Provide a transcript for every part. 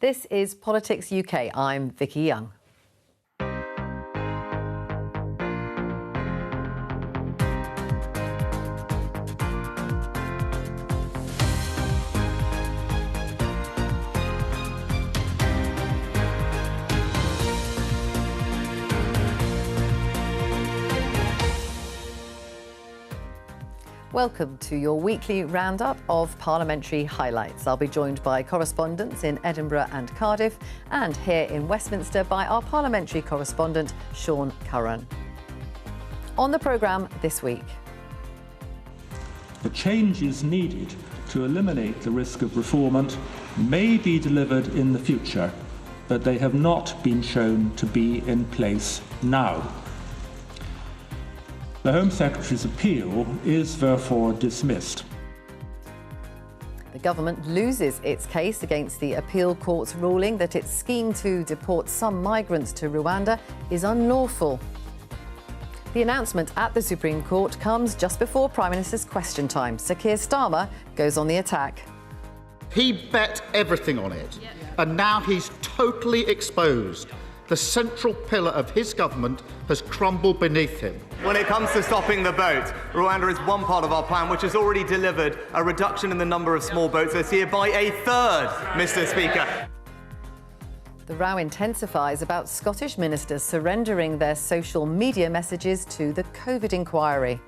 This is Politics UK. I'm Vicki Young. Welcome to your weekly roundup of parliamentary highlights. I'll be joined by correspondents in Edinburgh and Cardiff, and here in Westminster by our parliamentary correspondent, Sean Curran. On the programme this week. The changes needed to eliminate the risk of refoulement may be delivered in the future, but they have not been shown to be in place now. The Home Secretary's appeal is therefore dismissed. The government loses its case against the appeal court's ruling that its scheme to deport some migrants to Rwanda is unlawful. The announcement at the Supreme Court comes just before Prime Minister's question time. Sir Keir Starmer goes on the attack. He bet everything on it, and now he's totally exposed. The central pillar of his government has crumbled beneath him. When it comes to stopping the boats, Rwanda is one part of our plan which has already delivered a reduction in the number of small boats this year by a third, Mr. Speaker. The row intensifies about Scottish ministers surrendering their social media messages to the COVID inquiry.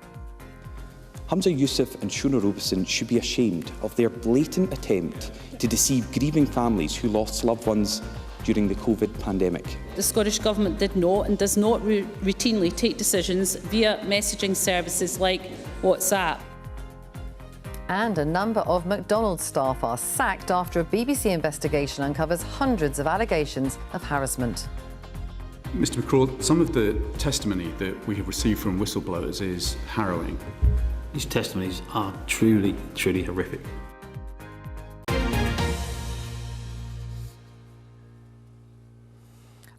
Hamza Youssef and Shona Robeson should be ashamed of their blatant attempt to deceive grieving families who lost loved ones during the COVID pandemic. The Scottish Government did not and does not routinely take decisions via messaging services like WhatsApp. And a number of McDonald staff are sacked after a BBC investigation uncovers hundreds of allegations of harassment. Mr McCraw, some of the testimony that we have received from whistleblowers is harrowing. These testimonies are truly horrific.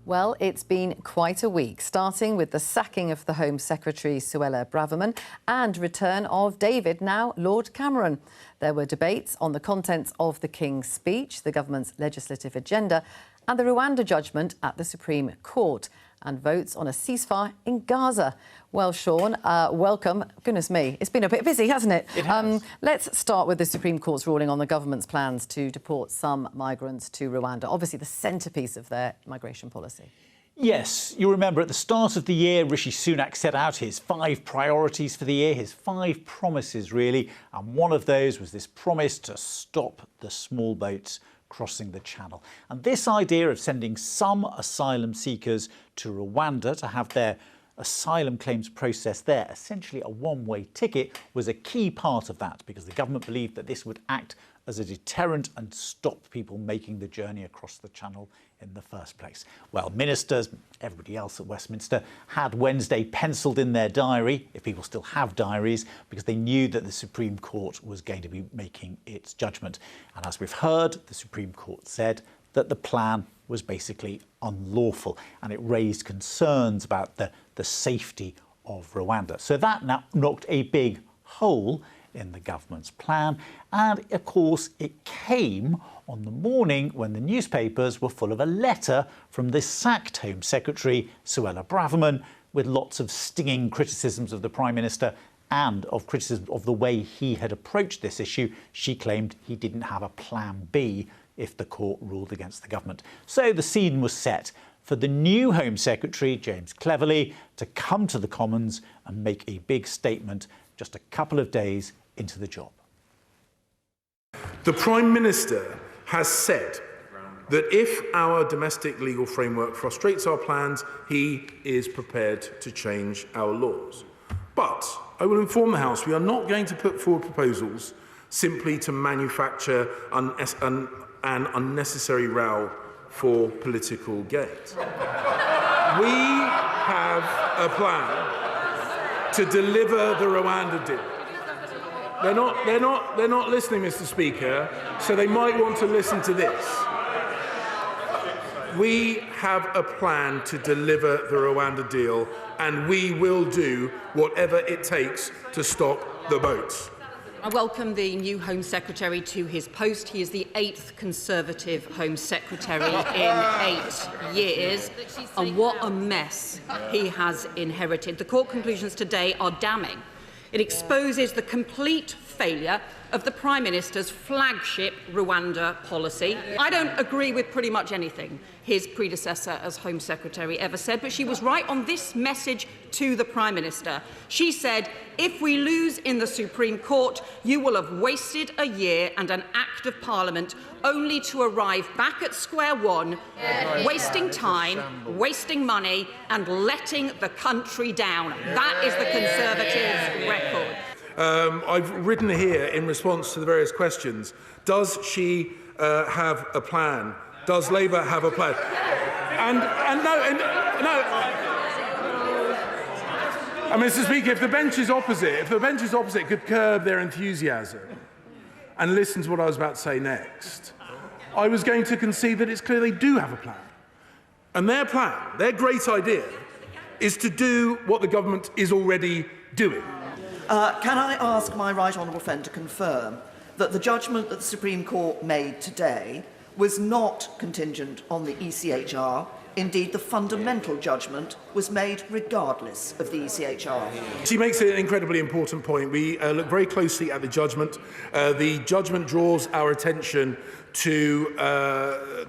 Well, it's been quite a week, starting with the sacking of the Home Secretary Suella Braverman and return of David, now Lord Cameron. There were debates on the contents of the King's speech, the government's legislative agenda, and the Rwanda judgment at the Supreme Court, and votes on a ceasefire in Gaza. Well, Sean, welcome. Goodness me, it's been a bit busy, hasn't it? It has. Let's start with the Supreme Court's ruling on the government's plans to deport some migrants to Rwanda, obviously the centrepiece of their migration policy. Yes, you remember at the start of the year, Rishi Sunak set out his 5 priorities for the year, his 5 promises, really, and one of those was this promise to stop the small boats crossing the channel. And this idea of sending some asylum seekers to Rwanda to have their asylum claims processed there, essentially a one-way ticket, was a key part of that, because the government believed that this would act as a deterrent and stop people making the journey across the channel in the first place. Well, ministers, everybody else at Westminster, had Wednesday penciled in their diary, if people still have diaries, because they knew that the Supreme Court was going to be making its judgment. And as we've heard, the Supreme Court said that the plan was basically unlawful, and it raised concerns about the safety of Rwanda. So that now knocked a big hole in the government's plan, and of course it came on the morning when the newspapers were full of a letter from the sacked Home Secretary Suella Braverman, with lots of stinging criticisms of the Prime Minister and of criticism of the way he had approached this issue. She claimed he didn't have a plan B if the court ruled against the government. So the scene was set for the new Home Secretary, James Cleverly, to come to the Commons and make a big statement just a couple of days into the job. The Prime Minister has said that if our domestic legal framework frustrates our plans, he is prepared to change our laws. But I will inform the House we are not going to put forward proposals simply to manufacture an unnecessary row for political gain. We have a plan to deliver the Rwanda deal. They're not listening, Mr. Speaker, so they might want to listen to this. We have a plan to deliver the Rwanda deal, and we will do whatever it takes to stop the boats. I welcome the new Home Secretary to his post. He is the 8th Conservative Home Secretary in 8 years. And what a mess he has inherited. The court conclusions today are damning. It exposes the complete failure of the Prime Minister's flagship Rwanda policy. I don't agree with pretty much anything his predecessor as Home Secretary ever said, but she was right on this message to the Prime Minister. She said, if we lose in the Supreme Court, you will have wasted a year and an Act of Parliament only to arrive back at square one, wasting time, wasting money and letting the country down. That is the Conservatives' record. I've written here in response to the various questions, does she have a plan? Does Labour have a plan? And no. Mr. Speaker, if the bench is opposite could curb their enthusiasm and listen to what I was about to say next, I was going to concede that it's clear they do have a plan. And their plan, their great idea, is to do what the government is already doing. Can I ask my right honourable friend to confirm that the judgment that the Supreme Court made today was not contingent on the ECHR? Indeed, the fundamental judgment was made regardless of the ECHR. She makes an incredibly important point. We look very closely at the judgment. The judgment draws our attention to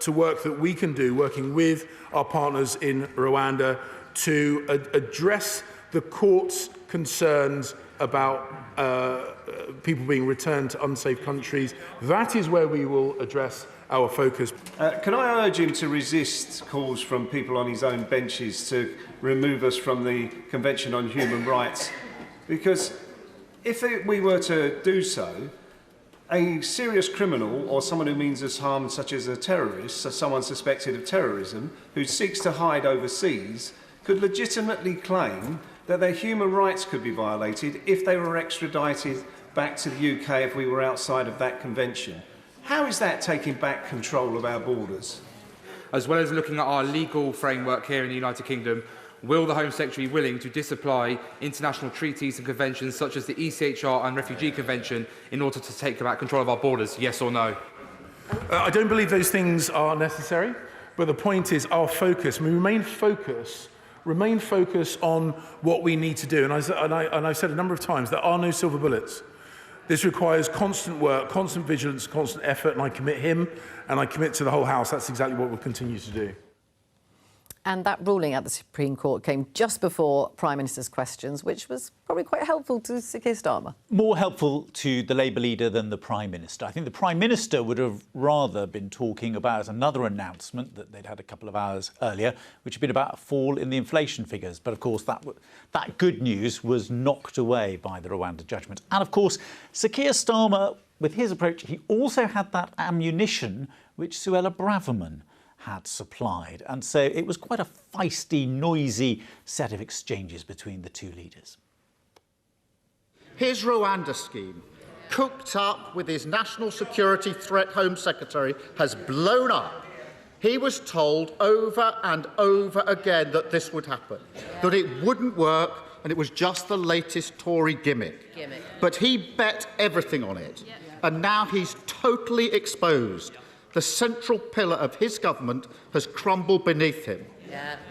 work that we can do, working with our partners in Rwanda, to address the court's concerns about people being returned to unsafe countries. That is where we will address our focus. Can I urge him to resist calls from people on his own benches to remove us from the Convention on Human Rights? Because if we were to do so, a serious criminal or someone who means us harm, such as a terrorist, so someone suspected of terrorism, who seeks to hide overseas, could legitimately claim that their human rights could be violated if they were extradited back to the UK if we were outside of that convention. How is that taking back control of our borders? As well as looking at our legal framework here in the United Kingdom, will the Home Secretary be willing to disapply international treaties and conventions such as the ECHR and Refugee Convention in order to take back control of our borders, yes or no? I don't believe those things are necessary, but the point is our focus. We remain focused on what we need to do. And I've said a number of times, there are no silver bullets. This requires constant work, constant vigilance, constant effort, and I commit him and I commit to the whole House. That's exactly what we'll continue to do. And that ruling at the Supreme Court came just before Prime Minister's questions, which was probably quite helpful to Sir Keir Starmer. More helpful to the Labour leader than the Prime Minister. I think the Prime Minister would have rather been talking about another announcement that they'd had a couple of hours earlier, which had been about a fall in the inflation figures. But, of course, that good news was knocked away by the Rwanda judgment. And, of course, Sir Keir Starmer, with his approach, he also had that ammunition which Suella Braverman had supplied. And so it was quite a feisty, noisy set of exchanges between the two leaders. His Rwanda scheme, cooked up with his national security threat Home Secretary, has blown up. He was told over and over again that this would happen, that it wouldn't work, and it was just the latest Tory gimmick. But he bet everything on it, and now he's totally exposed. The central pillar of his government has crumbled beneath him.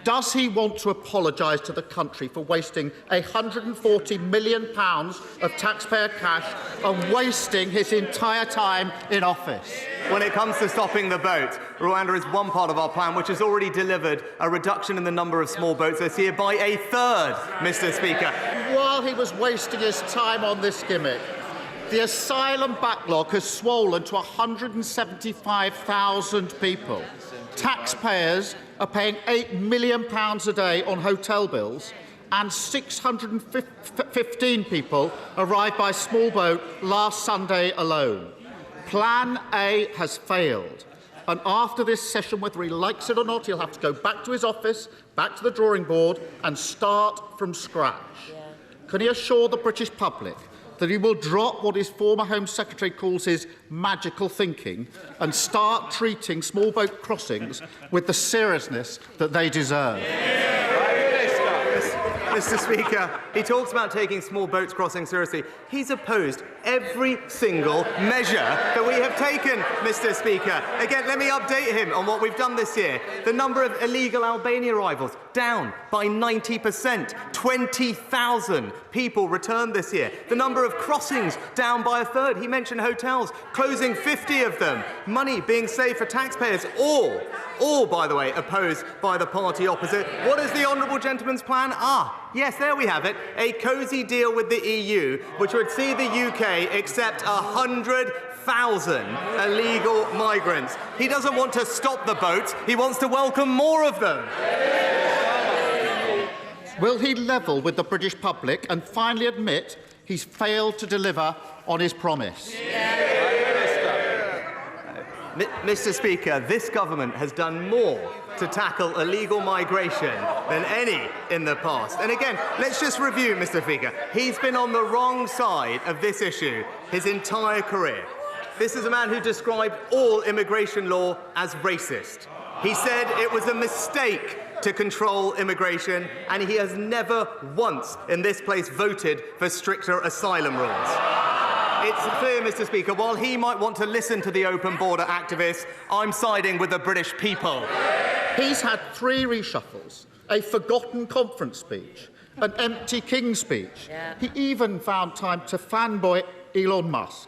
Does he want to apologise to the country for wasting £140 million of taxpayer cash and wasting his entire time in office? When it comes to stopping the boat, Rwanda is one part of our plan which has already delivered a reduction in the number of small boats this year by a third, Mr. Speaker. While he was wasting his time on this gimmick, the asylum backlog has swollen to 175,000 people. Taxpayers are paying £8 million a day on hotel bills, and 615 people arrived by small boat last Sunday alone. Plan A has failed. And after this session, whether he likes it or not, he'll have to go back to his office, back to the drawing board, and start from scratch. Can he assure the British public that he will drop what his former Home Secretary calls his magical thinking and start treating small boat crossings with the seriousness that they deserve? Mr. Speaker, he talks about taking small boats crossing seriously. He's opposed every single measure that we have taken, Mr. Speaker. Again, let me update him on what we've done this year. The number of illegal Albania arrivals down by 90%. 20,000 people returned this year. The number of crossings down by a third. He mentioned hotels, closing 50 of them. Money being saved for taxpayers. All, by the way, opposed by the party opposite. What is the honourable gentleman's plan? Yes, there we have it. A cosy deal with the EU, which would see the UK accept 100,000 illegal migrants. He doesn't want to stop the boats, he wants to welcome more of them. Will he level with the British public and finally admit he's failed to deliver on his promise? Mr. Speaker, this government has done more to tackle illegal migration than any in the past. And again, let's just review, Mr. Speaker. He's been on the wrong side of this issue his entire career. This is a man who described all immigration law as racist. He said it was a mistake to control immigration, and he has never once in this place voted for stricter asylum rules. It's clear, Mr. Speaker, while he might want to listen to the open border activists, I'm siding with the British people. He's had 3 reshuffles, a forgotten conference speech, an empty King speech. He even found time to fanboy Elon Musk.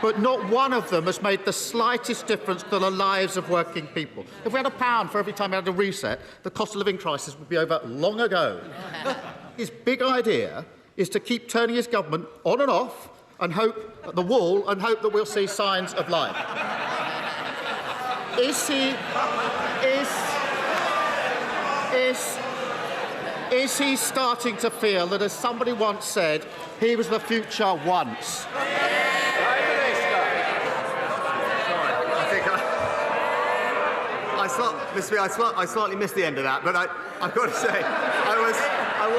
But not one of them has made the slightest difference to the lives of working people. If we had £1 for every time we had a reset, the cost of living crisis would be over long ago. His big idea is to keep turning his government on and off and hope at the wall and hope that we'll see signs of life. Is he starting to feel that, as somebody once said, he was the future once? I slightly missed the end of that, but I've got to say, I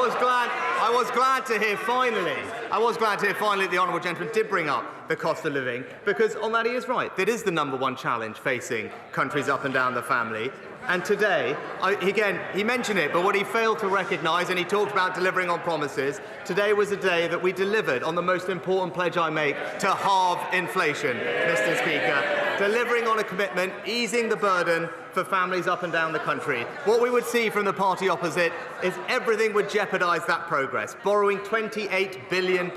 was glad to hear finally the honourable gentleman did bring up the cost of living, because on that he is right. That is the #1 challenge facing countries up and down the family. And today, again, he mentioned it, but what he failed to recognise, and he talked about delivering on promises, today was a day that we delivered on the most important pledge I make to halve inflation, Mr. Speaker. Delivering on a commitment, easing the burden for families up and down the country. What we would see from the party opposite is everything would jeopardise that progress, borrowing £28 billion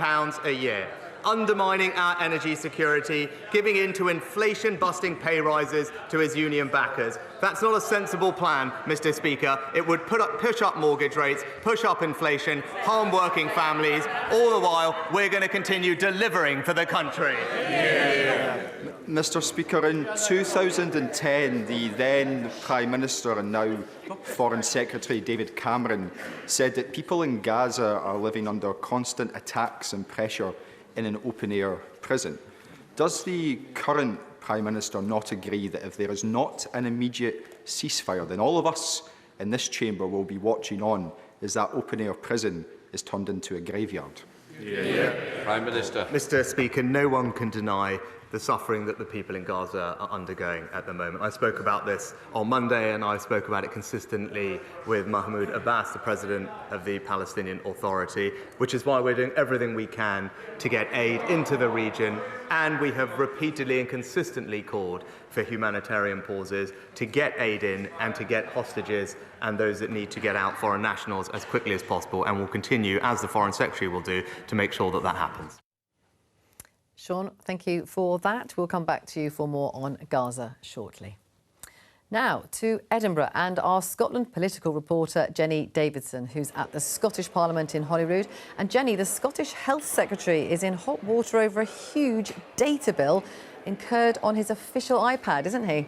a year, undermining our energy security, giving in to inflation-busting pay rises to his union backers. That's not a sensible plan, Mr. Speaker. It would push up mortgage rates, push up inflation, harm working families. All the while, we're going to continue delivering for the country. Mr. Speaker, in 2010, the then Prime Minister and now Foreign Secretary David Cameron said that people in Gaza are living under constant attacks and pressure in an open-air prison. Does the current Prime Minister not agree that if there is not an immediate ceasefire, then all of us in this chamber will be watching on as that open-air prison is turned into a graveyard? Prime Minister. Mr. Speaker, no one can deny the suffering that the people in Gaza are undergoing at the moment. I spoke about this on Monday, and I spoke about it consistently with Mahmoud Abbas, the President of the Palestinian Authority, which is why we're doing everything we can to get aid into the region, and we have repeatedly and consistently called for humanitarian pauses to get aid in and to get hostages and those that need to get out, foreign nationals, as quickly as possible, and will continue, as the Foreign Secretary will do, to make sure that that happens. Sean, thank you for that. We'll come back to you for more on Gaza shortly. Now to Edinburgh and our Scotland political reporter Jenny Davidson, who's at the Scottish Parliament in Holyrood. And Jenny, the Scottish Health Secretary is in hot water over a huge data bill incurred on his official iPad, isn't he?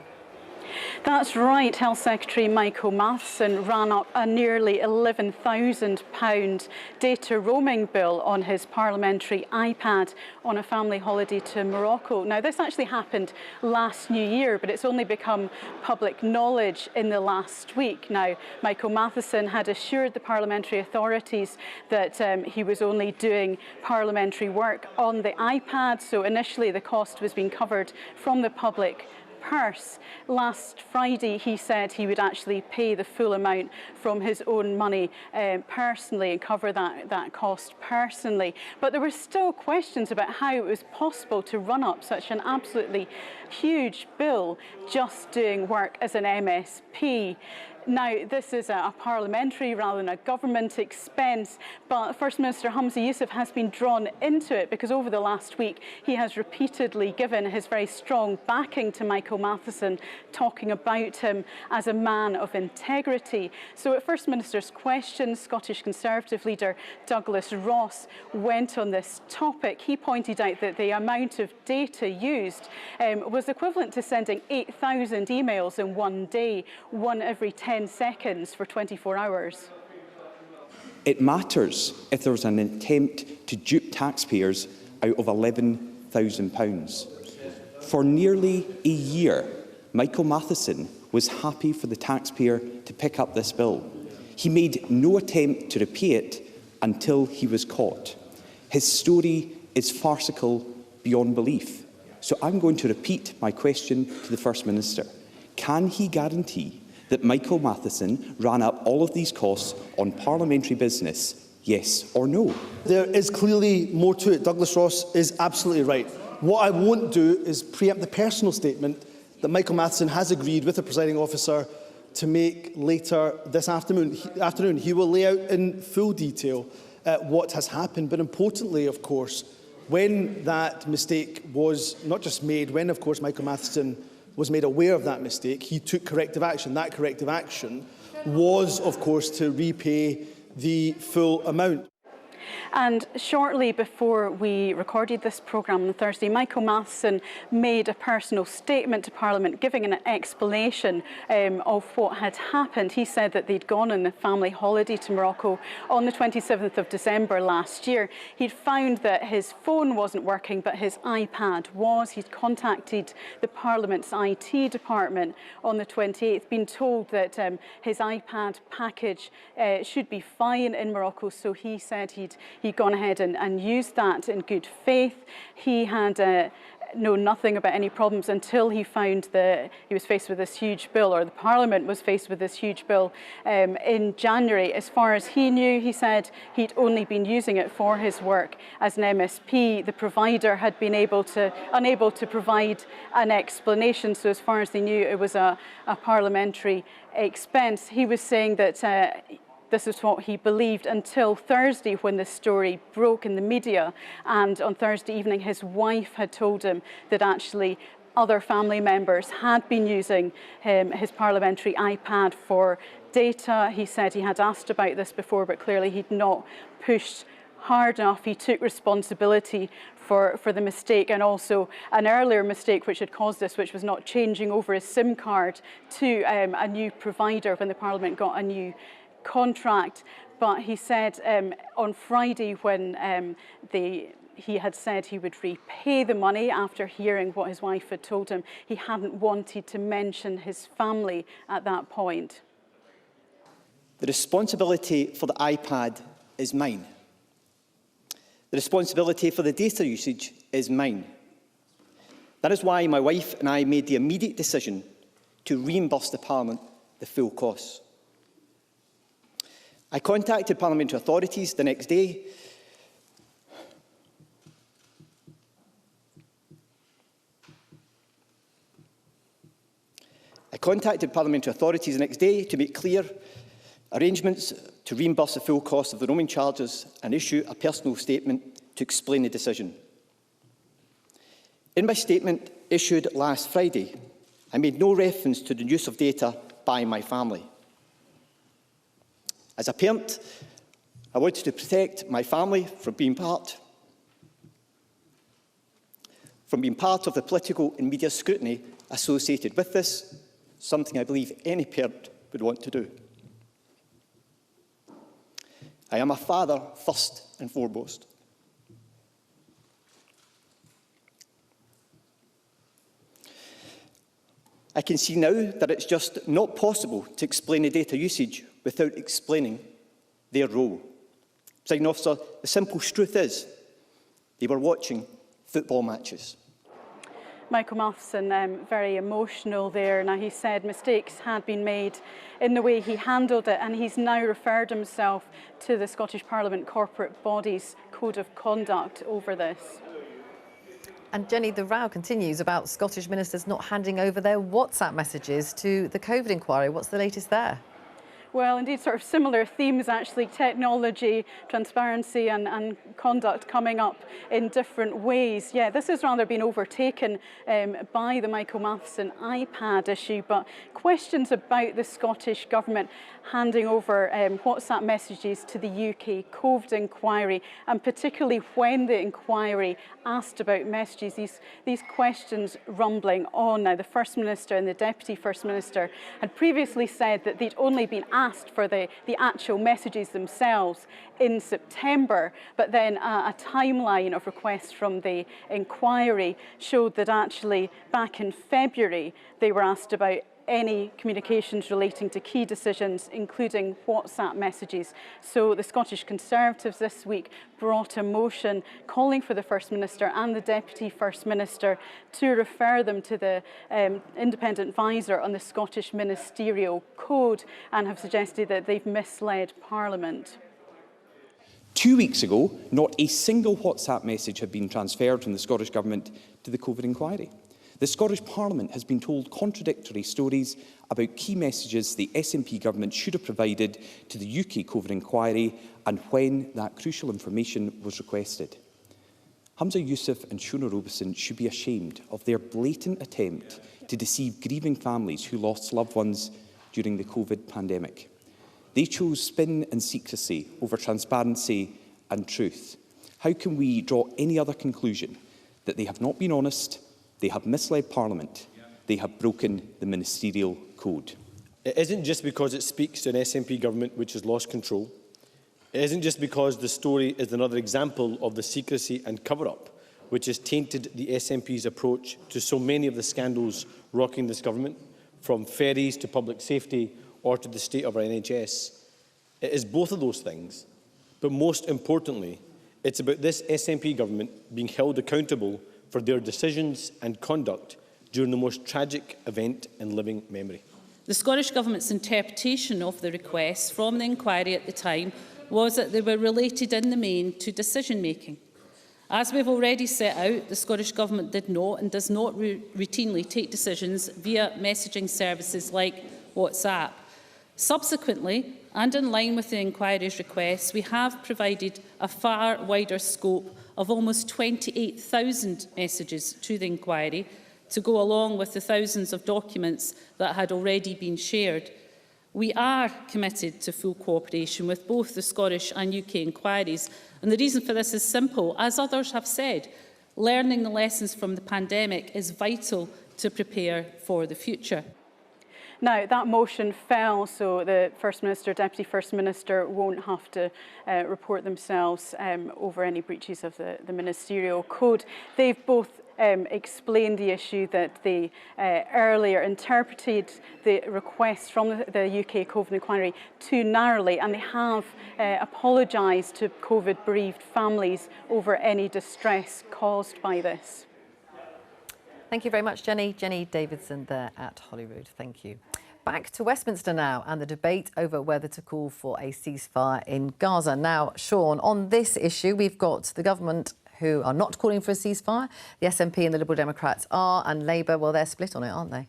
That's right. Health Secretary Michael Matheson ran up a nearly £11,000 data roaming bill on his parliamentary iPad on a family holiday to Morocco. Now, this actually happened last New Year, but it's only become public knowledge in the last week. Now, Michael Matheson had assured the parliamentary authorities that he was only doing parliamentary work on the iPad, so initially the cost was being covered from the public purse. Last Friday, he said he would actually pay the full amount from his own money personally and cover that cost personally. But there were still questions about how it was possible to run up such an absolutely huge bill just doing work as an MSP. Now, this is a parliamentary rather than a government expense, but First Minister Humza Yousaf has been drawn into it because over the last week he has repeatedly given his very strong backing to Michael Matheson, talking about him as a man of integrity. So at First Minister's questions, Scottish Conservative leader Douglas Ross went on this topic. He pointed out that the amount of data used was equivalent to sending 8,000 emails in one day, one every 10 seconds for 24 hours. It matters if there was an attempt to dupe taxpayers out of £11,000. For nearly a year, Michael Matheson was happy for the taxpayer to pick up this bill. He made no attempt to repay it until he was caught. His story is farcical beyond belief. So I'm going to repeat my question to the First Minister. Can he guarantee that Michael Matheson ran up all of these costs on parliamentary business, yes or no? There is clearly more to it. Douglas Ross is absolutely right. What I won't do is preempt the personal statement that Michael Matheson has agreed with the presiding officer to make later this afternoon. He will lay out in full detail what has happened, but importantly, of course, when that mistake was not just made, when, of course, Michael Matheson was made aware of that mistake, he took corrective action. That corrective action was, of course, to repay the full amount. And shortly before we recorded this programme on Thursday, Michael Matheson made a personal statement to Parliament giving an explanation of what had happened. He said that they'd gone on a family holiday to Morocco on the 27th of December last year. He'd found that his phone wasn't working, but his iPad was. He'd contacted the Parliament's IT department on the 28th, been told that his iPad package should be fine in Morocco, so he said he'd gone ahead and used that in good faith. He had known nothing about any problems until he found that he was faced with this huge bill, or the Parliament was faced with this huge bill in January. As far as he knew, he said he'd only been using it for his work as an MSP. The provider had been unable to provide an explanation, so as far as they knew, it was a parliamentary expense. He was saying that this is what he believed until Thursday, when the story broke in the media. And on Thursday evening, his wife had told him that actually other family members had been using his parliamentary iPad for data. He said he had asked about this before, but clearly he'd not pushed hard enough. He took responsibility for the mistake, and also an earlier mistake which had caused this, which was not changing over his SIM card to a new provider when the Parliament got a new contract. But he said on Friday, when he had said he would repay the money after hearing what his wife had told him, he hadn't wanted to mention his family at that point. The responsibility for the iPad is mine. The responsibility for the data usage is mine. That is why my wife and I made the immediate decision to reimburse the Parliament the full costs. I contacted parliamentary authorities the next day to make clear arrangements to reimburse the full cost of the roaming charges and issue a personal statement to explain the decision. In my statement issued last Friday, I made no reference to the use of data by my family. As a parent, I wanted to protect my family from being part of the political and media scrutiny associated with this, something I believe any parent would want to do. I am a father first and foremost. I can see now that it's just not possible to explain the data usage without explaining their role. Presiding Officer, the simple truth is they were watching football matches. Michael Matheson very emotional there. Now, he said mistakes had been made in the way he handled it, and he's now referred himself to the Scottish Parliament Corporate Body's Code of Conduct over this. And Jenny, the row continues about Scottish ministers not handing over their WhatsApp messages to the COVID inquiry. What's the latest there? Well, indeed, sort of similar themes, actually, technology, transparency and conduct coming up in different ways. Yeah, this has rather been overtaken by the Michael Matheson iPad issue, but questions about the Scottish Government handing over WhatsApp messages to the UK COVID inquiry, and particularly when the inquiry asked about messages, these questions rumbling on. Now, the First Minister and the Deputy First Minister had previously said that they'd only been asked for the actual messages themselves in September, but then a timeline of requests from the inquiry showed that actually back in February they were asked about any communications relating to key decisions, including WhatsApp messages. So the Scottish Conservatives this week brought a motion calling for the First Minister and the Deputy First Minister to refer them to the independent advisor on the Scottish Ministerial Code, and have suggested that they've misled Parliament. 2 weeks ago, not a single WhatsApp message had been transferred from the Scottish Government to the COVID inquiry. The Scottish Parliament has been told contradictory stories about key messages the SNP government should have provided to the UK COVID inquiry and when that crucial information was requested. Hamza Youssef and Shona Robeson should be ashamed of their blatant attempt to deceive grieving families who lost loved ones during the COVID pandemic. They chose spin and secrecy over transparency and truth. How can we draw any other conclusion that they have not been honest, they have misled Parliament, they have broken the ministerial code? It isn't just because it speaks to an SNP government which has lost control. It isn't just because the story is another example of the secrecy and cover-up which has tainted the SNP's approach to so many of the scandals rocking this government, from ferries to public safety or to the state of our NHS. It is both of those things, but most importantly, it's about this SNP government being held accountable for their decisions and conduct during the most tragic event in living memory. The Scottish Government's interpretation of the requests from the inquiry at the time was that they were related in the main to decision-making. As we've already set out, the Scottish Government did not and does not routinely take decisions via messaging services like WhatsApp. Subsequently, and in line with the inquiry's requests, we have provided a far wider scope of almost 28,000 messages to the inquiry to go along with the thousands of documents that had already been shared. We are committed to full cooperation with both the Scottish and UK inquiries, and the reason for this is simple. As others have said, learning the lessons from the pandemic is vital to prepare for the future. Now, that motion fell, so the First Minister, Deputy First Minister won't have to report themselves over any breaches of the ministerial code. They've both explained the issue that they earlier interpreted the request from the UK COVID inquiry too narrowly, and they have apologised to COVID-bereaved families over any distress caused by this. Thank you very much, Jenny. Jenny Davidson there at Holyrood. Thank you. Back to Westminster now and the debate over whether to call for a ceasefire in Gaza. Now, Sean, on this issue, we've got the government who are not calling for a ceasefire. The SNP and the Liberal Democrats are, and Labour, well, they're split on it, aren't they?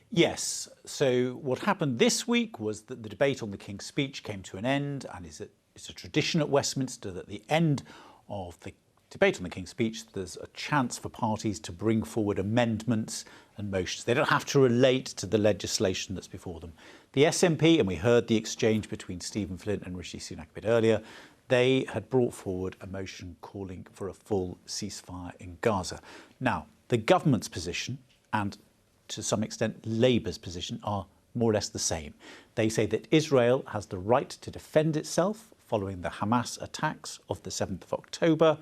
Yes. So what happened this week was that the debate on the King's speech came to an end, and it's a tradition at Westminster that at the end of the debate on the King's speech, there's a chance for parties to bring forward amendments and motions. They don't have to relate to the legislation that's before them. The SNP, and we heard the exchange between Stephen Flint and Rishi Sunak a bit earlier, they had brought forward a motion calling for a full ceasefire in Gaza. Now, the government's position, and to some extent Labour's position, are more or less the same. They say that Israel has the right to defend itself following the Hamas attacks of the 7th of October,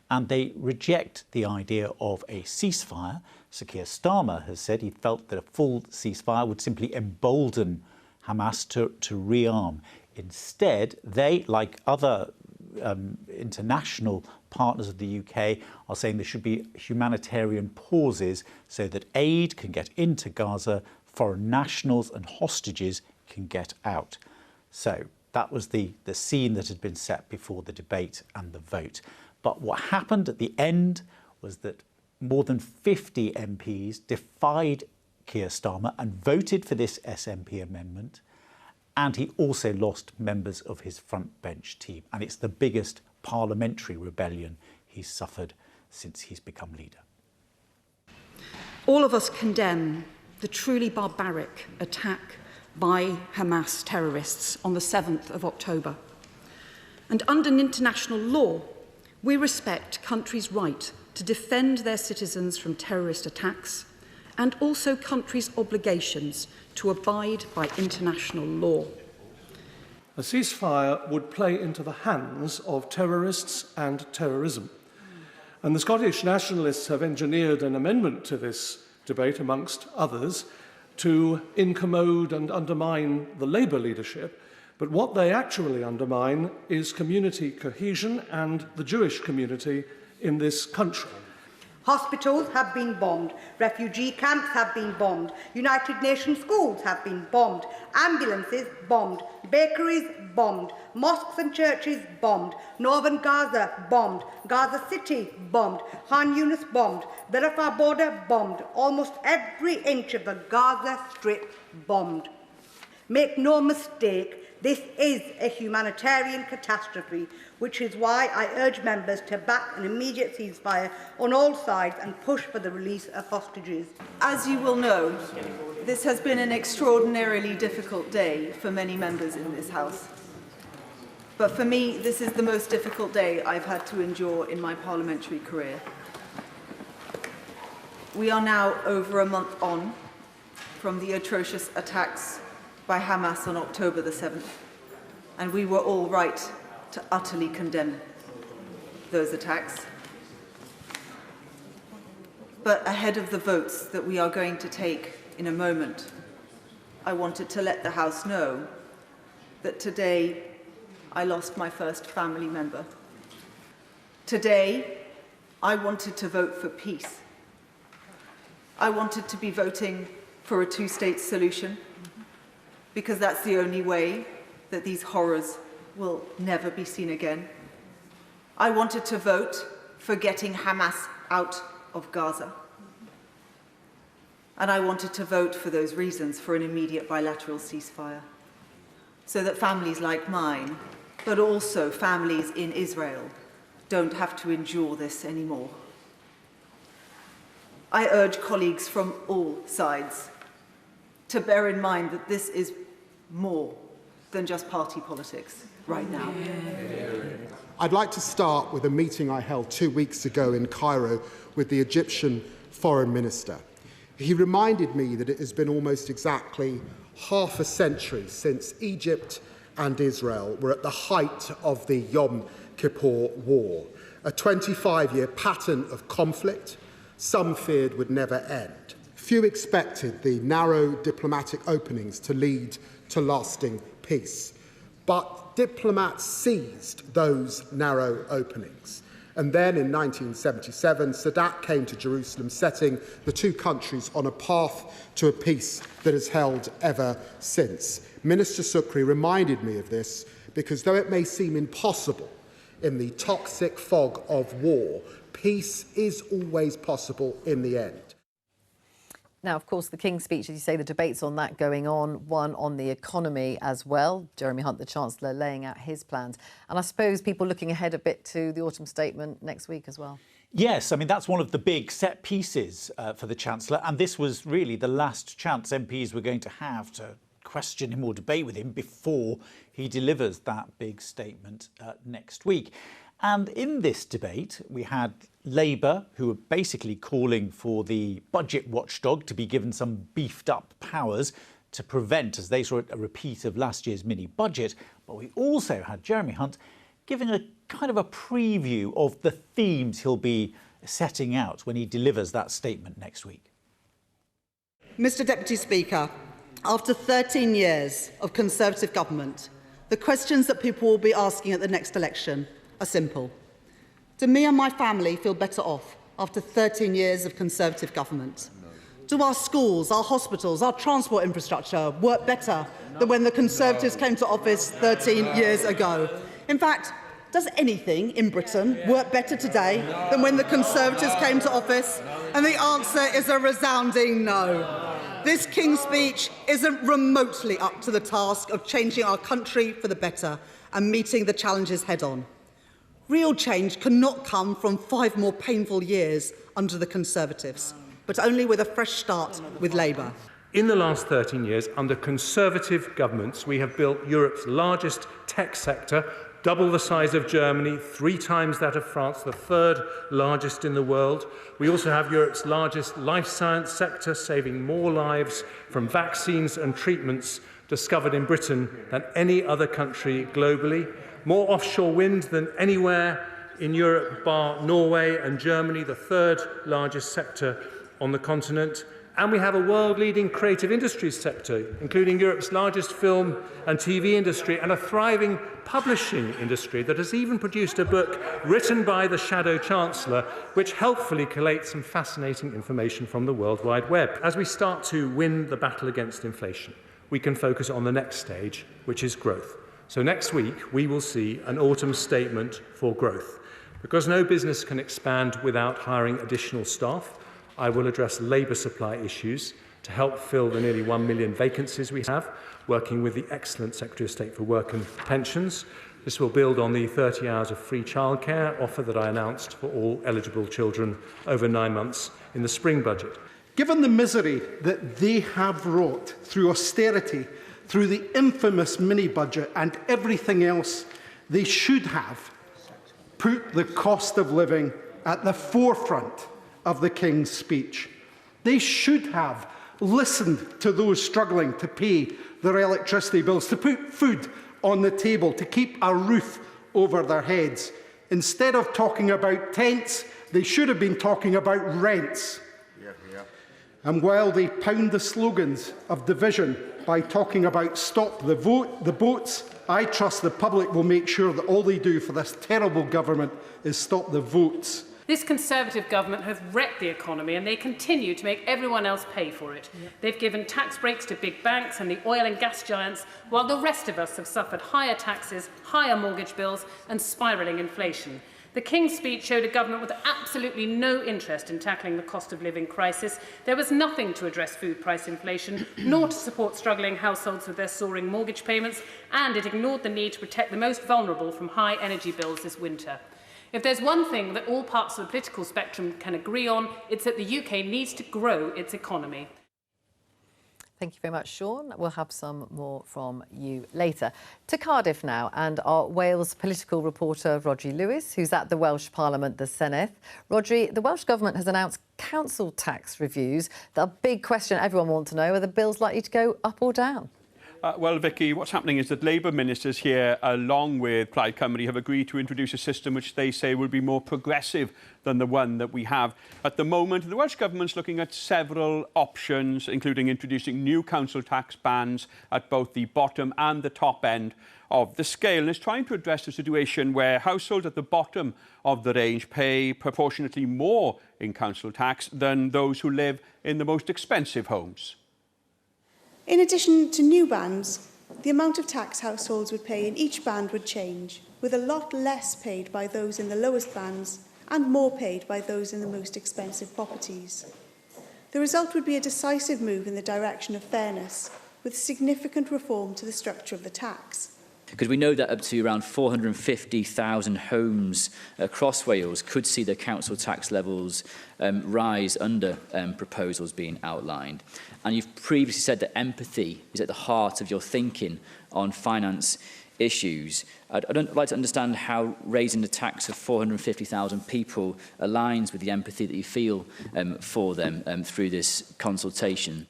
and they reject the idea of a ceasefire. Sir Keir Starmer has said he felt that a full ceasefire would simply embolden Hamas to rearm. Instead, they, like other international partners of the UK are saying there should be humanitarian pauses so that aid can get into Gaza, foreign nationals and hostages can get out. So that was the scene that had been set before the debate and the vote. But what happened at the end was that more than 50 MPs defied Keir Starmer and voted for this SNP amendment, and he also lost members of his front bench team. And it's the biggest parliamentary rebellion he's suffered since he's become leader. All of us condemn the truly barbaric attack by Hamas terrorists on the 7th of October. And under international law, we respect countries' right to defend their citizens from terrorist attacks, and also countries' obligations to abide by international law. A ceasefire would play into the hands of terrorists and terrorism. And the Scottish nationalists have engineered an amendment to this debate, amongst others, to incommode and undermine the Labour leadership. But what they actually undermine is community cohesion and the Jewish community in this country. Hospitals have been bombed, refugee camps have been bombed, United Nations schools have been bombed, ambulances bombed, bakeries bombed, mosques and churches bombed, northern Gaza bombed, Gaza City bombed, Khan Yunis bombed, the Rafah border bombed, almost every inch of the Gaza Strip bombed. Make no mistake, this is a humanitarian catastrophe, which is why I urge members to back an immediate ceasefire on all sides and push for the release of hostages. As you will know, this has been an extraordinarily difficult day for many members in this House. But for me, this is the most difficult day I've had to endure in my parliamentary career. We are now over a month on from the atrocious attacks by Hamas on October the 7th, and we were all right to utterly condemn those attacks. But ahead of the votes that we are going to take in a moment, I wanted to let the House know that today I lost my first family member. Today, I wanted to vote for peace. I wanted to be voting for a two-state solution, because that's the only way that these horrors will never be seen again. I wanted to vote for getting Hamas out of Gaza. And I wanted to vote for those reasons for an immediate bilateral ceasefire, so that families like mine, but also families in Israel, don't have to endure this anymore. I urge colleagues from all sides to bear in mind that this is more than just party politics right now. I'd like to start with a meeting I held 2 weeks ago in Cairo with the Egyptian Foreign Minister. He reminded me that it has been almost exactly half a century since Egypt and Israel were at the height of the Yom Kippur War, a 25-year pattern of conflict some feared would never end. Few expected the narrow diplomatic openings to lead to lasting peace. But diplomats seized those narrow openings. And then in 1977, Sadat came to Jerusalem, setting the two countries on a path to a peace that has held ever since. Minister Sukri reminded me of this because though it may seem impossible in the toxic fog of war, peace is always possible in the end. Now, of course, the King's speech, as you say, the debates on that going on, one on the economy as well. Jeremy Hunt, the Chancellor, laying out his plans. And I suppose people looking ahead a bit to the autumn statement next week as well. Yes, I mean, that's one of the big set pieces for the Chancellor. And this was really the last chance MPs were going to have to question him or debate with him before he delivers that big statement next week. And in this debate, we had Labour, who were basically calling for the budget watchdog to be given some beefed up powers to prevent, as they saw it, a repeat of last year's mini budget. But we also had Jeremy Hunt giving a kind of a preview of the themes he'll be setting out when he delivers that statement next week. Mr Deputy Speaker, after 13 years of Conservative government, the questions that people will be asking at the next election are simple. Do me and my family feel better off after 13 years of Conservative government? Do our schools, our hospitals, our transport infrastructure work better than when the Conservatives came to office 13 years ago? In fact, does anything in Britain work better today than when the Conservatives came to office? And the answer is a resounding no. This King's Speech isn't remotely up to the task of changing our country for the better and meeting the challenges head-on. Real change cannot come from 5 more painful years under the Conservatives, but only with a fresh start with Labour. In the last 13 years, under Conservative governments, we have built Europe's largest tech sector, double the size of Germany, 3 times that of France, the 3rd largest in the world. We also have Europe's largest life science sector, saving more lives from vaccines and treatments discovered in Britain than any other country globally. More offshore wind than anywhere in Europe, bar Norway and Germany, the 3rd largest sector on the continent. And we have a world-leading creative industries sector, including Europe's largest film and TV industry and a thriving publishing industry that has even produced a book written by the Shadow Chancellor, which helpfully collates some fascinating information from the World Wide Web. As we start to win the battle against inflation, we can focus on the next stage, which is growth. So next week, we will see an autumn statement for growth. Because no business can expand without hiring additional staff, I will address labour supply issues to help fill the nearly 1 million vacancies we have, working with the excellent Secretary of State for Work and Pensions. This will build on the 30 hours of free childcare offer that I announced for all eligible children over 9 months in the spring budget. Given the misery that they have wrought through austerity, through the infamous mini-budget and everything else, they should have put the cost of living at the forefront of the King's Speech. They should have listened to those struggling to pay their electricity bills, to put food on the table, to keep a roof over their heads. Instead of talking about tents, they should have been talking about rents. And while they pound the slogans of division by talking about stop the boats, I trust the public will make sure that all they do for this terrible government is stop the votes. This Conservative government has wrecked the economy and they continue to make everyone else pay for it. They've given tax breaks to big banks and the oil and gas giants, while the rest of us have suffered higher taxes, higher mortgage bills and spiralling inflation. The King's Speech showed a government with absolutely no interest in tackling the cost of living crisis. There was nothing to address food price inflation, nor to support struggling households with their soaring mortgage payments, and it ignored the need to protect the most vulnerable from high energy bills this winter. If there's one thing that all parts of the political spectrum can agree on, it's that the UK needs to grow its economy. Thank you very much, Sean. We'll have some more from you later. To Cardiff now, and our Wales political reporter, Rhodri Lewis, who's at the Welsh Parliament, the Senedd. Rhodri, the Welsh Government has announced council tax reviews. The big question everyone wants to know, are the bills likely to go up or down? Well, Vicky, what's happening is that Labour ministers here, along with Plaid Cymru, have agreed to introduce a system which they say will be more progressive than the one that we have at the moment. The Welsh Government's looking at several options, including introducing new council tax bands at both the bottom and the top end of the scale, and is trying to address a situation where households at the bottom of the range pay proportionately more in council tax than those who live in the most expensive homes. In addition to new bands, the amount of tax households would pay in each band would change, with a lot less paid by those in the lowest bands and more paid by those in the most expensive properties. The result would be a decisive move in the direction of fairness, with significant reform to the structure of the tax. Because we know that up to around 450,000 homes across Wales could see their council tax levels rise under proposals being outlined. And you've previously said that empathy is at the heart of your thinking on finance issues. I'd like to understand how raising the tax of 450,000 people aligns with the empathy that you feel for them through this consultation.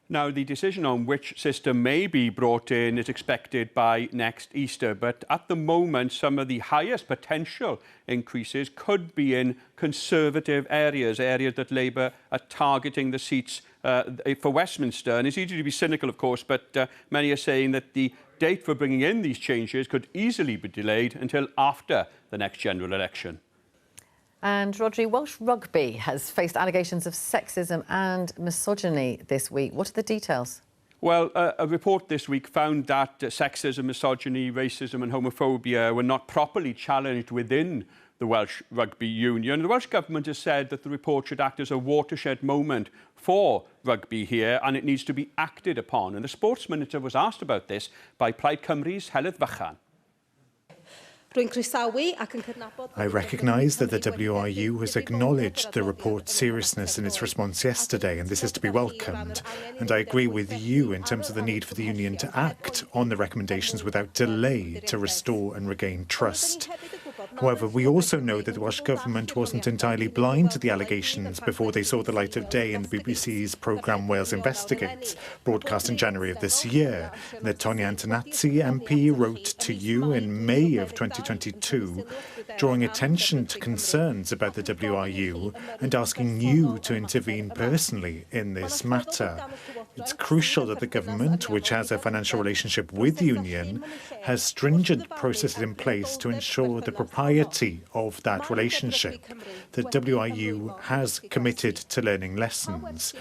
Now, the decision on which system may be brought in is expected by next Easter, but at the moment, some of the highest potential increases could be in Conservative areas that Labour are targeting the seats for Westminster. And it's easy to be cynical, of course, but many are saying that the date for bringing in these changes could easily be delayed until after the next general election. And Rodri, Welsh rugby has faced allegations of sexism and misogyny this week. What are the details? Well, a report this week found that sexism, misogyny, racism and homophobia were not properly challenged within the Welsh Rugby Union. The Welsh Government has said that the report should act as a watershed moment for rugby here and it needs to be acted upon. And the Sports Minister was asked about this by Plaid Cymru's Heledd Vychan. I recognise that the WRU has acknowledged the report's seriousness in its response yesterday, and this is to be welcomed. And I agree with you in terms of the need for the Union to act on the recommendations without delay to restore and regain trust. However, we also know that the Welsh Government wasn't entirely blind to the allegations before they saw the light of day in the BBC's programme Wales Investigates, broadcast in January of this year, and that Tonia Antonazzi MP wrote to you in May of 2022, drawing attention to concerns about the WRU and asking you to intervene personally in this matter. It's crucial that the government, which has a financial relationship with the Union, has stringent processes in place to ensure the propriety of that relationship. The WRU has committed to learning lessons.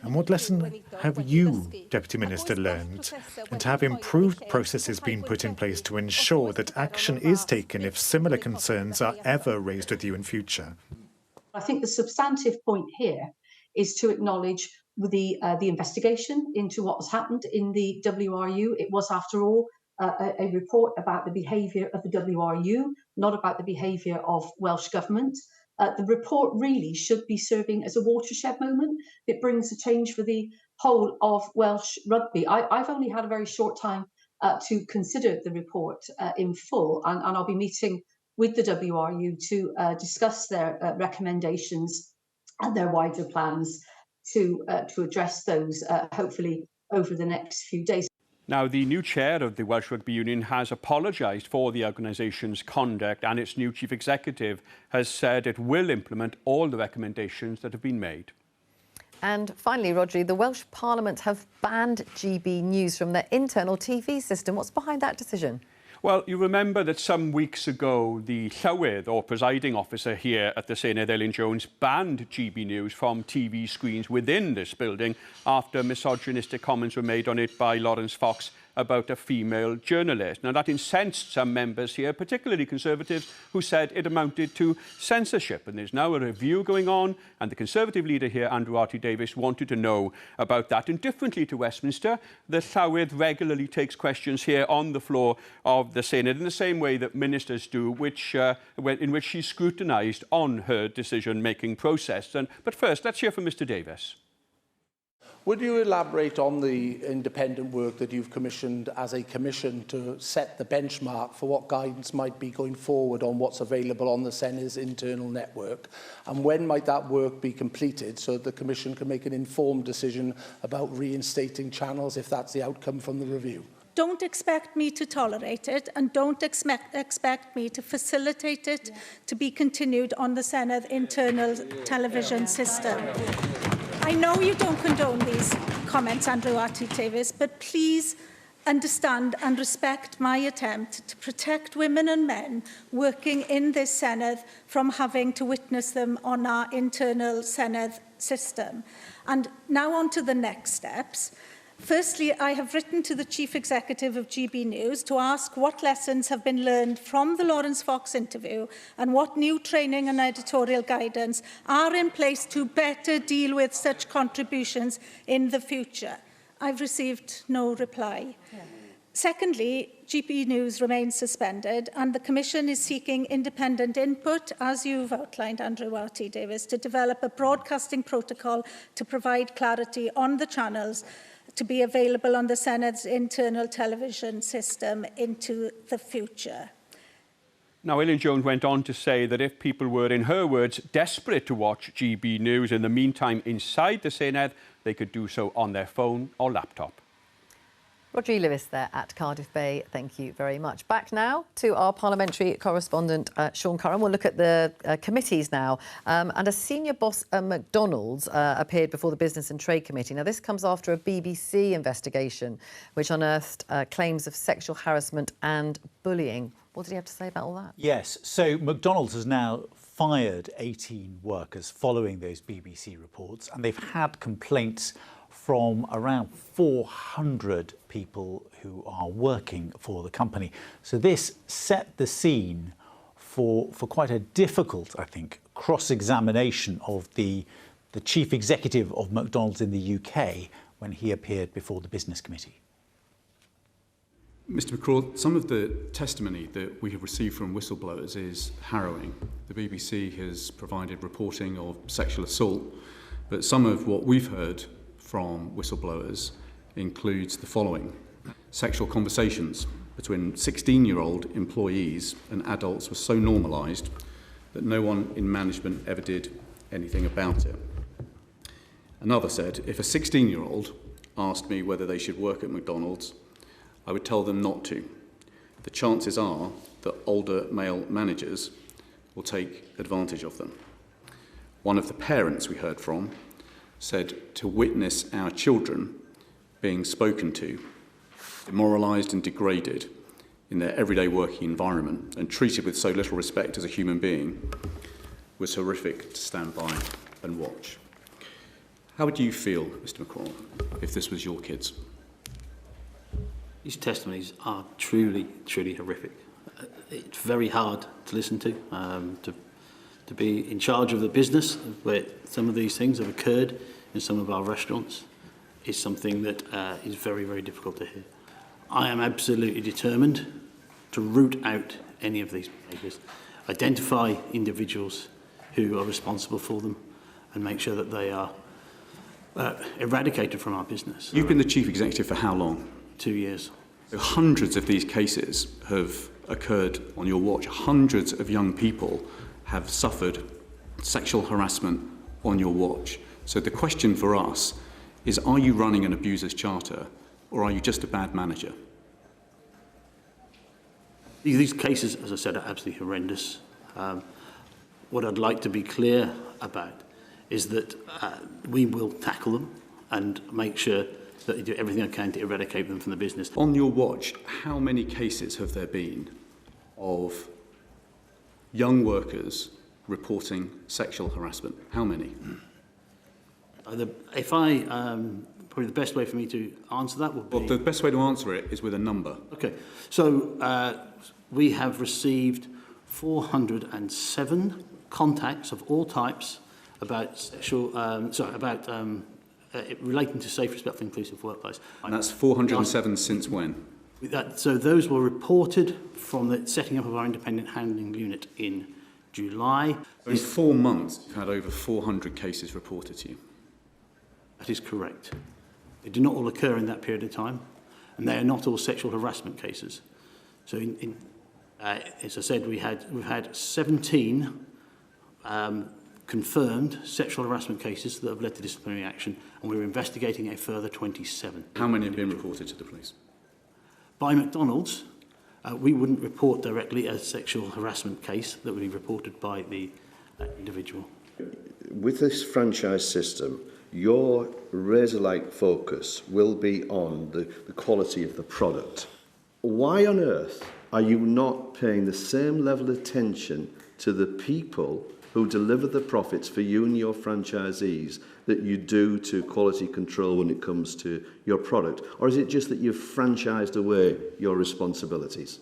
And what lesson have you, Deputy Minister, learned? And have improved processes been put in place to ensure that action is taken if similar concerns are ever raised with you in future? I think the substantive point here is to acknowledge the investigation into what has happened in the WRU. It was, after all, a report about the behaviour of the WRU, not about the behaviour of Welsh Government. The report really should be serving as a watershed moment. It brings a change for the whole of Welsh rugby. I've only had a very short time to consider the report in full, and I'll be meeting with the WRU to discuss their recommendations and their wider plans to address those, hopefully over the next few days. Now, the new chair of the Welsh Rugby Union has apologised for the organisation's conduct, and its new chief executive has said it will implement all the recommendations that have been made. And finally, Rodri, the Welsh Parliament have banned GB News from their internal TV system. What's behind that decision? Well, you remember that some weeks ago, the Llywydd, or presiding officer here at the Senedd, Elin Jones, banned GB News from TV screens within this building after misogynistic comments were made on it by Lawrence Fox about a female journalist. Now, that incensed some members here, particularly Conservatives, who said it amounted to censorship. And there's now a review going on, and the Conservative leader here, Andrew Davies, wanted to know about that. And differently to Westminster, the Llywydd regularly takes questions here on the floor of the Senedd in the same way that ministers do, in which she's scrutinised on her decision-making process. But first, let's hear from Mr Davies. Would you elaborate on the independent work that you've commissioned as a commission to set the benchmark for what guidance might be going forward on what's available on the Senedd's internal network? And when might that work be completed so that the commission can make an informed decision about reinstating channels if that's the outcome from the review? Don't expect me to tolerate it, and don't expect me to facilitate it to be continued on the Senedd internal television system. I know you don't condone these comments, Andrew Davies, but please understand and respect my attempt to protect women and men working in this Senedd from having to witness them on our internal Senedd system. And now on to the next steps. Firstly, I have written to the Chief Executive of GB News to ask what lessons have been learned from the Lawrence Fox interview and what new training and editorial guidance are in place to better deal with such contributions in the future. I've received no reply. Secondly, GB News remains suspended, and the Commission is seeking independent input, as you've outlined, Andrew Davies, to develop a broadcasting protocol to provide clarity on the channels to be available on the Senedd's internal television system into the future. Now, Elin Jones went on to say that if people were, in her words, desperate to watch GB News in the meantime inside the Senedd, they could do so on their phone or laptop. Roger Lewis there at Cardiff Bay, thank you very much. Back now to our parliamentary correspondent, Sean Curran. We'll look at the committees now. And a senior boss at McDonald's appeared before the Business and Trade Committee. Now, this comes after a BBC investigation which unearthed claims of sexual harassment and bullying. What did he have to say about all that? Yes, so McDonald's has now fired 18 workers following those BBC reports, and they've had complaints from around 400 people who are working for the company. So this set the scene for quite a difficult, I think, cross-examination of the chief executive of McDonald's in the UK when he appeared before the Business Committee. Mr McCraw, some of the testimony that we have received from whistleblowers is harrowing. The BBC has provided reporting of sexual assault, but some of what we've heard from whistleblowers includes the following. Sexual conversations between 16-year-old employees and adults were so normalised that no one in management ever did anything about it. Another said, if a 16-year-old asked me whether they should work at McDonald's, I would tell them not to. The chances are that older male managers will take advantage of them. One of the parents we heard from said to witness our children being spoken to, demoralised and degraded in their everyday working environment and treated with so little respect as a human being was horrific to stand by and watch. How would you feel, Mr McCraw, if this was your kids? These testimonies are truly, truly horrific. It's very hard to listen to be in charge of the business where some of these things have occurred in some of our restaurants is something that is very, very difficult to hear. I am absolutely determined to root out any of these behaviours, identify individuals who are responsible for them and make sure that they are eradicated from our business. You've been the chief executive for how long? 2 years. So hundreds of these cases have occurred on your watch. Hundreds of young people have suffered sexual harassment on your watch. So the question for us is, are you running an abuser's charter or are you just a bad manager? These cases, as I said, are absolutely horrendous. What I'd like to be clear about is that we will tackle them and make sure that you do everything I can to eradicate them from the business. On your watch, how many cases have there been of young workers reporting sexual harassment? How many? Probably the best way for me to answer that would be... Well, the best way to answer it is with a number. Okay, so we have received 407 contacts of all types about relating to safe, respectful, inclusive workplace. And that's 407 since when? So those were reported from the setting up of our independent handling unit in July. In 4 months, you've had over 400 cases reported to you. That is correct. They do not all occur in that period of time, and they are not all sexual harassment cases. So, as I said, we've had 17 confirmed sexual harassment cases that have led to disciplinary action, and we're investigating a further 27. How many have been reported to the police? By McDonald's, we wouldn't report directly a sexual harassment case that would be reported by the individual. With this franchise system, your razor-like focus will be on the quality of the product. Why on earth are you not paying the same level of attention to the people who deliver the profits for you and your franchisees that you do to quality control when it comes to your product? Or is it just that you've franchised away your responsibilities?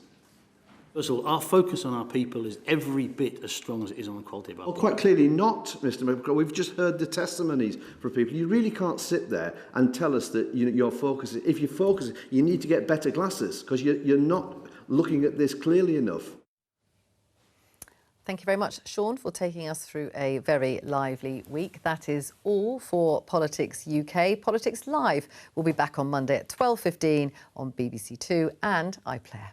First of all, our focus on our people is every bit as strong as it is on the quality of our Well, quite clearly not, Mr McCraw. We've just heard the testimonies from people. You really can't sit there and tell us that your focus, if you focus, you need to get better glasses because you're not looking at this clearly enough. Thank you very much, Sean, for taking us through a very lively week. That is all for Politics UK. Politics Live will be back on Monday at 12:15 on BBC Two and iPlayer.